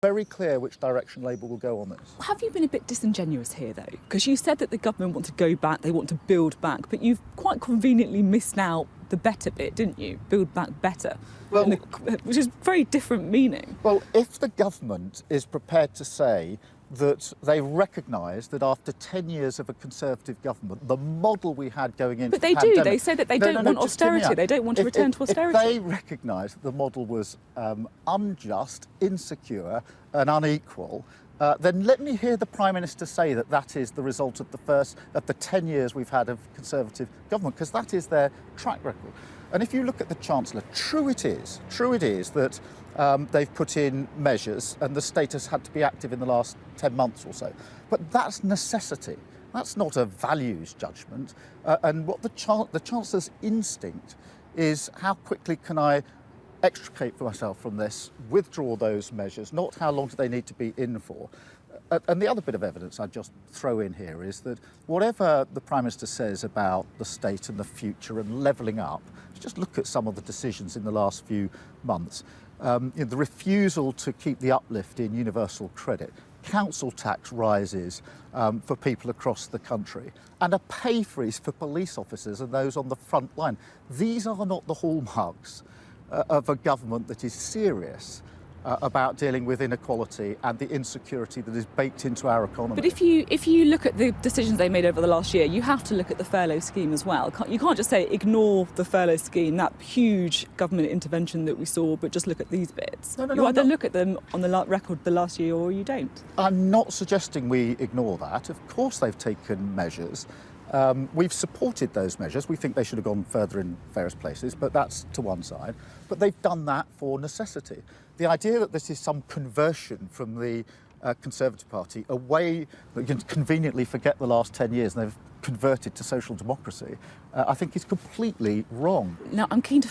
Very clear which direction Labour will go on this. Have you been a bit disingenuous here, though? Because you said that the government want to go back, they want to build back, but you've quite conveniently missed out the better bit, didn't you? Build back better, well, which is very different meaning. Well, if the government is prepared to say that they recognise that after 10 years of a Conservative government, the model we had going into But they the pandemic, do. They say that they don't want austerity. They don't want to return to austerity. If they recognise that the model was unjust, insecure and unequal, then let me hear the Prime Minister say that that is the result of the 10 years we've had of Conservative government, because that is their track record. And if you look at the Chancellor, true it is that they've put in measures and the state has had to be active in the last 10 months or so. But that's necessity. That's not a values judgment. And what the Chancellor's instinct is, how quickly can I extricate myself from this, withdraw those measures, not how long do they need to be in for. And the other bit of evidence I'd just throw in here is that whatever the Prime Minister says about the state and the future and levelling up, just look at some of the decisions in the last few months. The refusal to keep the uplift in universal credit, council tax rises for people across the country, and a pay freeze for police officers and those on the front line. These are not the hallmarks of a government that is serious about dealing with inequality and the insecurity that is baked into our economy. But if you look at the decisions they made over the last year, you have to look at the furlough scheme as well. You can't just say ignore the furlough scheme, that huge government intervention that we saw, but just look at these bits. You either look at them on the record the last year or you don't. I'm not suggesting we ignore that. Of course they've taken measures. We've supported those measures. We think they should have gone further in various places, but that's to one side. But they've done that for necessity. The idea that this is some conversion from the Conservative Party, a way that you can conveniently forget the last 10 years and they've converted to social democracy, I think is completely wrong. Now, I'm keen to